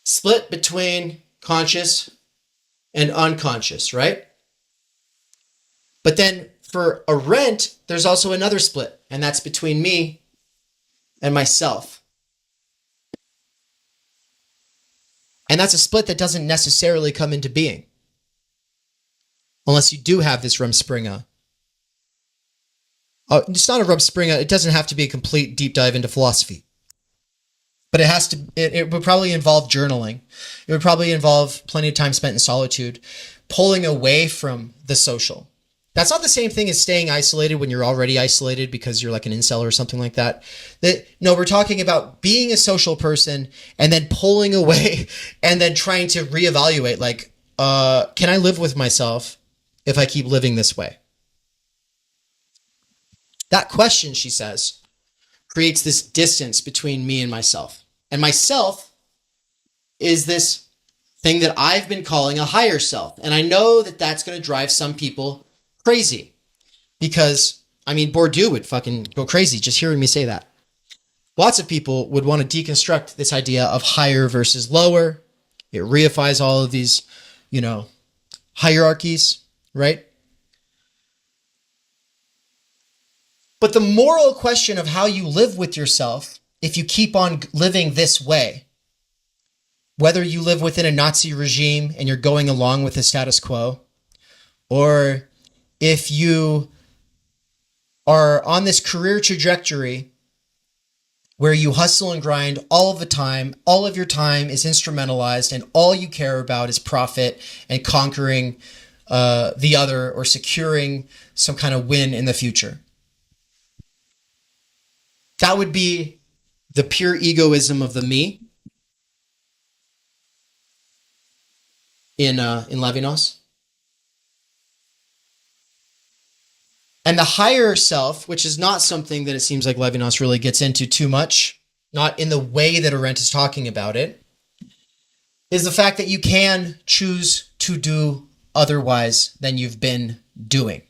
split between conscious and unconscious, right? But then for Arendt, there's also another split, and that's between me and myself. And that's a split that doesn't necessarily come into being unless you do have this Rumspringa. It's not a Rumspringa. It doesn't have to be a complete deep dive into philosophy. But it has to. It would probably involve journaling. It would probably involve plenty of time spent in solitude, pulling away from the social. That's not the same thing as staying isolated when you're already isolated because you're like an incel or something like that. No, we're talking about being a social person and then pulling away and then trying to reevaluate, like, can I live with myself if I keep living this way? That question, she says, creates this distance between me and myself. And myself is this thing that I've been calling a higher self. And I know that that's going to drive some people crazy because, I mean, Bourdieu would fucking go crazy just hearing me say that. Lots of people would want to deconstruct this idea of higher versus lower. It reifies all of these, hierarchies, right? But the moral question of how you live with yourself, if you keep on living this way, whether you live within a Nazi regime and you're going along with the status quo, or if you are on this career trajectory where you hustle and grind all of the time, all of your time is instrumentalized, and all you care about is profit and conquering the other or securing some kind of win in the future. That would be the pure egoism of the me in Levinas. And the higher self, which is not something that it seems like Levinas really gets into too much, not in the way that Arendt is talking about it, is the fact that you can choose to do otherwise than you've been doing.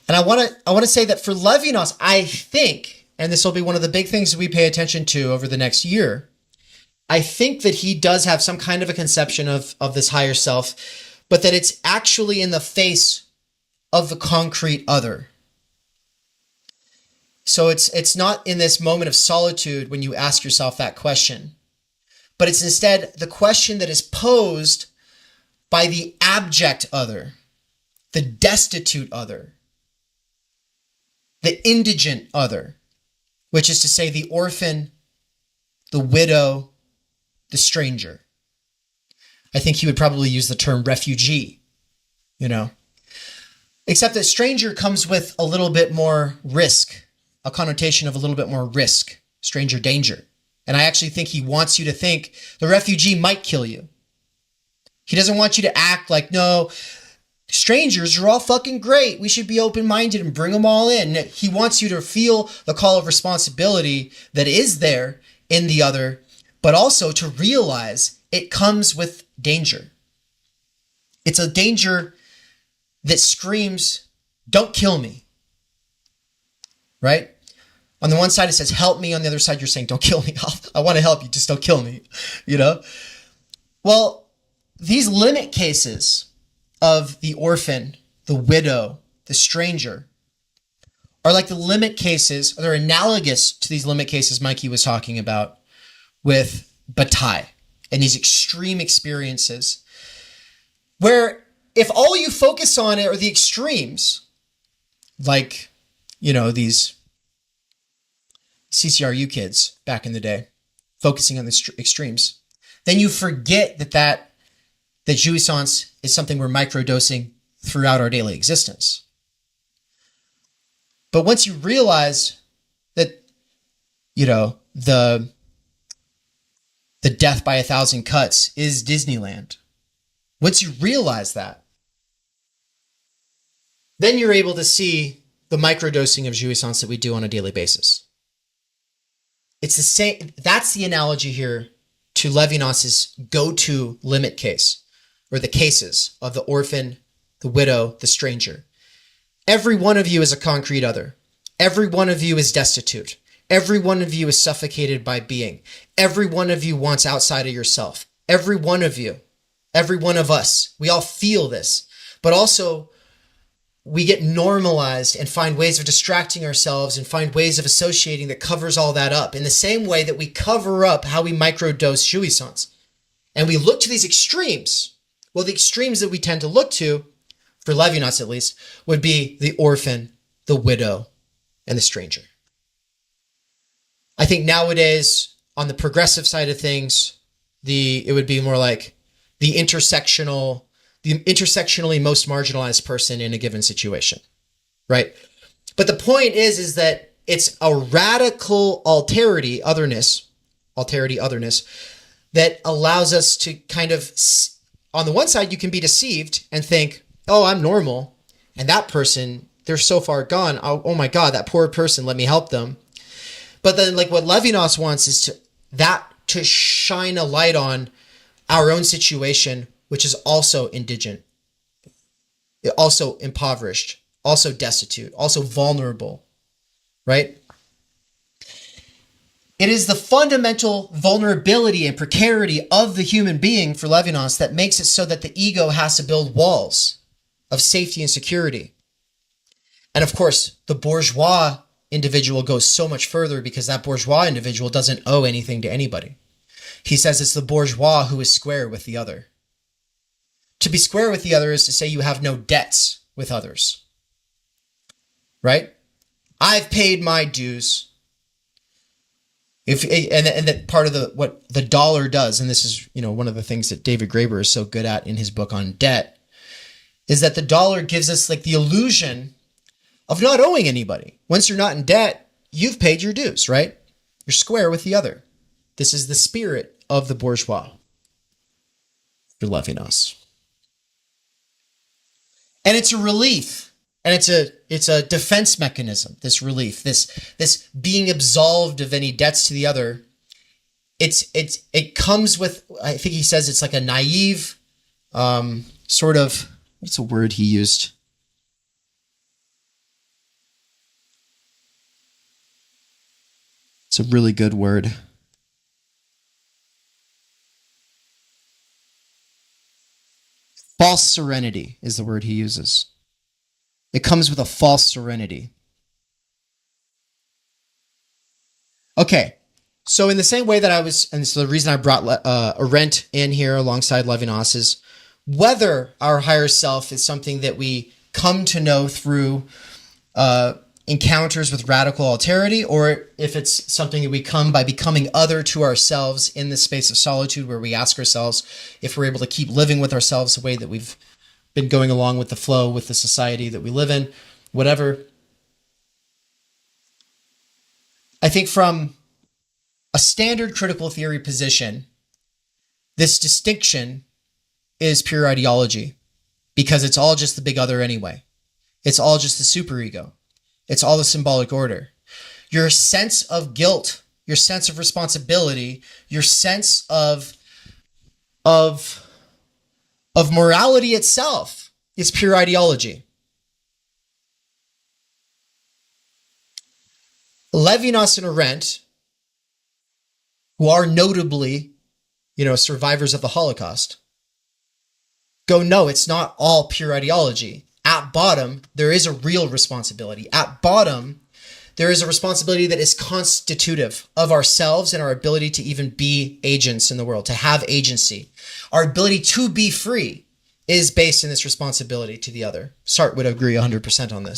And I want to say that for Levinas, I think, and this will be one of the big things that we pay attention to over the next year, I think that he does have some kind of a conception of this higher self, but that it's actually in the face of the concrete other. So it's not in this moment of solitude when you ask yourself that question, but it's instead the question that is posed by the abject other, the destitute other, the indigent other, which is to say the orphan, the widow, the stranger. I think he would probably use the term refugee, Except that stranger comes with a little bit more risk, a connotation of a little bit more risk, stranger danger. And I actually think he wants you to think the refugee might kill you. He doesn't want you to act like, no, strangers are all fucking great. We should be open-minded and bring them all in. He wants you to feel the call of responsibility that is there in the other, but also to realize it comes with danger. It's a danger that screams, don't kill me, right? On the one side, it says, help me. On the other side, you're saying, don't kill me. I want to help you. Just don't kill me, Well, these limit cases of the orphan, the widow, the stranger are like the limit cases, they're analogous to these limit cases Mikey was talking about with Bataille and these extreme experiences where if all you focus on are the extremes, like, these CCRU kids back in the day, focusing on the extremes, then you forget that jouissance is something we're microdosing throughout our daily existence. But once you realize that, the death by 1,000 cuts is Disneyland, once you realize that, then you're able to see the microdosing of jouissance that we do on a daily basis. It's the same. That's the analogy here to Levinas's go-to limit case, or the cases of the orphan, the widow, the stranger. Every one of you is a concrete other. Every one of you is destitute. Every one of you is suffocated by being. Every one of you wants outside of yourself. Every one of you, every one of us, we all feel this, but also we get normalized and find ways of distracting ourselves and find ways of associating that covers all that up in the same way that we cover up how we microdose jouissance. And we look to these extremes. Well, the extremes that we tend to look to, for Levinas at least, would be the orphan, the widow, and the stranger. I think nowadays, on the progressive side of things, it would be more like the intersectionally most marginalized person in a given situation, right? But the point is that it's a radical alterity, otherness, that allows us to kind of, on the one side, you can be deceived and think, oh, I'm normal. And that person, they're so far gone. Oh my God, that poor person, let me help them. But then like what Levinas wants is to shine a light on our own situation, which is also indigent, also impoverished, also destitute, also vulnerable, right? It is the fundamental vulnerability and precarity of the human being for Levinas that makes it so that the ego has to build walls of safety and security. And of course, the bourgeois individual goes so much further because that bourgeois individual doesn't owe anything to anybody. He says it's the bourgeois who is square with the other. To be square with the other is to say you have no debts with others, right? I've paid my dues. And that part of what the dollar does, and this is one of the things that David Graeber is so good at in his book on debt, is that the dollar gives us like the illusion of not owing anybody. Once you're not in debt, you've paid your dues, right? You're square with the other. This is the spirit of the bourgeois for Levinas. And it's a relief. And it's a defense mechanism, this relief, this being absolved of any debts to the other. It comes with, I think he says it's like a naive sort of, what's a word he used? It's a really good word. False serenity is the word he uses. It comes with a false serenity. Okay, so in the same way that and so the reason I brought Arendt in here alongside Levinas is whether our higher self is something that we come to know through encounters with radical alterity, or if it's something that we come by becoming other to ourselves in the space of solitude where we ask ourselves if we're able to keep living with ourselves the way that we've been going along with the flow with the society that we live in, whatever. I think from a standard critical theory position, this distinction is pure ideology because it's all just the big other anyway. It's all just the superego. It's all the symbolic order. Your sense of guilt, your sense of responsibility, your sense of morality itself is pure ideology. Levinas and Arendt, who are notably, survivors of the Holocaust, go, no, it's not all pure ideology. At bottom, there is a real responsibility. At bottom, there is a responsibility that is constitutive of ourselves and our ability to even be agents in the world, to have agency. Our ability to be free is based in this responsibility to the other. Sartre would agree 100% on this.